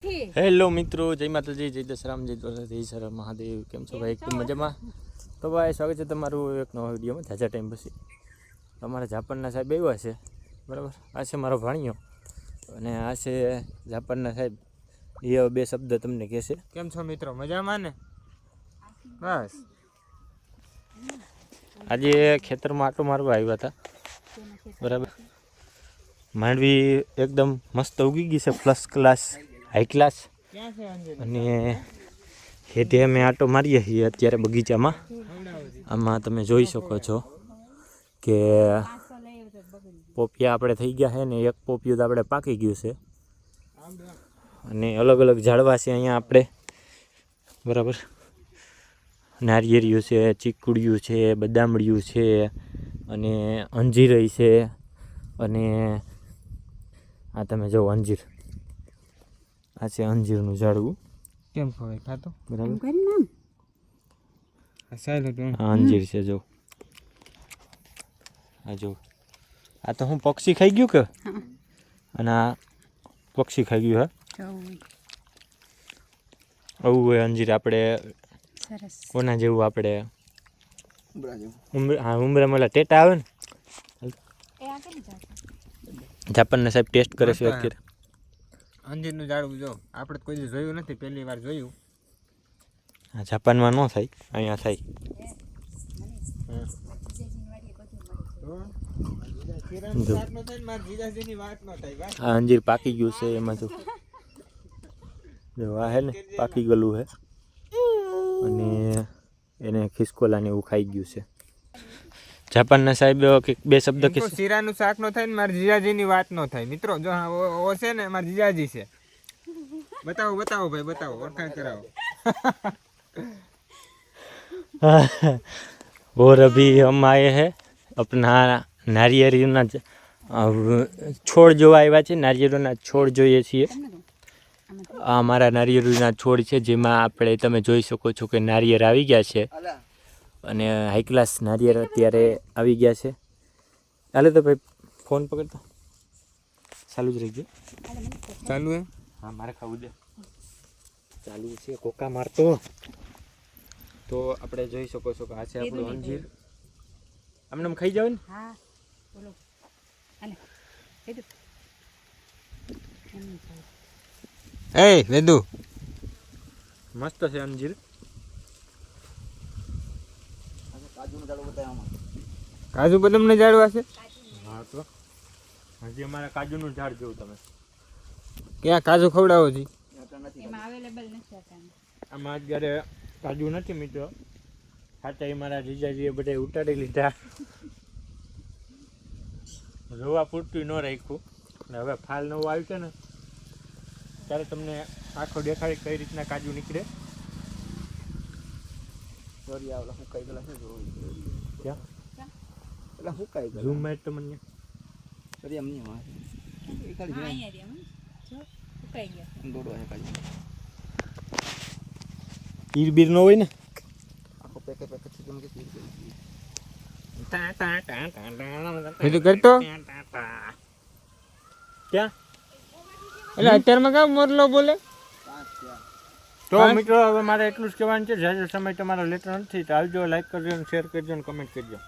Hello મિત્રો, જય માતાજી, જય દશરામ, જય દ્વારકાધીશ, જય સર મહાદેવ. કેમ છો ભાઈ? એકદમ મજામાં? તો ભાઈ સ્વાગત છે તમારું એક નવા વિડીયોમાં. ઝાઝા ટાઈમ પછી અમારા જાપાનના સાહેબ આવ્યા છે, બરાબર. આ છે મારો ભાણિયો અને આ છે જાપાનના સાહેબ. એ બે શબ્દ તમને કહેશે. કેમ છો મિત્રો? મજામાં ને? બસ આજે ખેતરમાં આટો મારવા આવ્યા હતા, બરાબર. માંડવી એકદમ મસ્ત ઉગી ગઈ છે, ફર્સ્ટ ક્લાસ, હાઈ ક્લાસ. અને ખેતે અમે આટો મારીએ છીએ અત્યારે બગીચામાં. આમાં તમે જોઈ શકો છો કે પોપિયા આપણે થઈ ગયા છે ને એક પોપિયું તો આપણે પાકી ગયું છે. અને અલગ અલગ ઝાડવા છે અહીંયા આપણે, બરાબર. નારિયેળિયું છે, ચીકુડિયું છે, બદામડિયું છે અને અંજીરઈ છે. અને આ તમે જો અંજીર, આ છે અંજીરનું ઝાડવું. કેમ ખવાય ખાતો? બરાબર. આ અંજીર છે જો. આ જો, આ તો હું પક્ષી ખાઈ ગયું કે? અને આ પક્ષી ખાઈ ગયું. હા, આવું હોય અંજીર. આપણે કોના જેવું? આપણે ઉમરા મેલા ટેટા આવે ને, જાપાનના સાહેબ ટેસ્ટ કરે છે અત્યારે. અંજીરનું ઝાડવું જો, આપણે કોઈ દી જોયું નથી, પહેલી વાર જોયું. જાપાનમાં ન થાય, અહીંયા થાય. આ અંજીર પાકી ગયું છે એમાં જો આ હે ને પાકી ગયેલું છે અને એને ખિસકોલાને એવું ખાઈ ગયું છે. જાપાનના સાહેબ બે શબ્દ કે શીરાનું શાક નો થાય ને મારા જીજાજીની વાત નો થાય. મિત્રો જો ઓ છે ને મારા જીજાજી છે. બતાવો બતાવો ભાઈ, બતાવો, ઓળખાણ કરાવો. और अभी हम आए हैं अपना नारिયેળીના છોડ જોવા આવ્યા છે. નારિયેળીના છોડ જોઈએ છીએ. આ અમારા નારિયેળીના છોડ છે, જેમાં આપણે તમે જોઈ શકો છો કે નારિયેળ આવી ગયા છે અને હાઈ ક્લાસ નારિયેળ અત્યારે આવી ગયા છે. હાલે તો ભાઈ ફોન પકડતો ચાલુ જ રહી ગયો. ચાલુ હે? હા, મારે ખાવું દે. ચાલુ છે, કોકા મારતો. તો આપણે જોઈ શકો છો કે આ છે આપણું અંજીર. આમને ખાઈ જાવ ને. હા, બોલો. આને કીધું. એ વેદુ મસ્ત છે અંજીર. કાજુ બદામ ને ઝાડવા છે. હા, તો હજી અમારા કાજુનું ઝાડ જોવું તમે. ક્યાં કાજુ ખવડાવો છે? એમાં અવેલેબલ નથી અત્યારે. આમાં અત્યારે કાજુ નથી મિત્રો. ખાતા મારા જીજાજીએ બધા ઉતારી લીધા. જોવા પૂરતું ન રાખ્યું. અને હવે ફાલ નવું આવ્યું છે ને ત્યારે તમને આખો દેખાડી કઈ રીતના કાજુ નીકળે. સોરી, આવલા હુકાઈ ગયેલા છે. ક્યાં એટલે હુકાઈ ગયા? ઝૂમ માર તો મને. સોરી, એમ નહીં. હા, અહીંયા રે જો સુકાઈ ગયા. દોડવા છે કાજુ. ઈર બીર ન હોય ને આખો પેકે પેકે થી કેમ કે ઈર બીર ટા ટા ટા ટા વેદુ કરતો ક્યાં? એટલે અત્યારમાં કામ મોરલો બોલે. તો મિત્રો હવે મારે એટલું જ કહેવાનું છે. જાજો સમય તમારો લેતો નથી તો આવજો, લાઈક કરજો, શેર કરજો અને કમેન્ટ કરજો.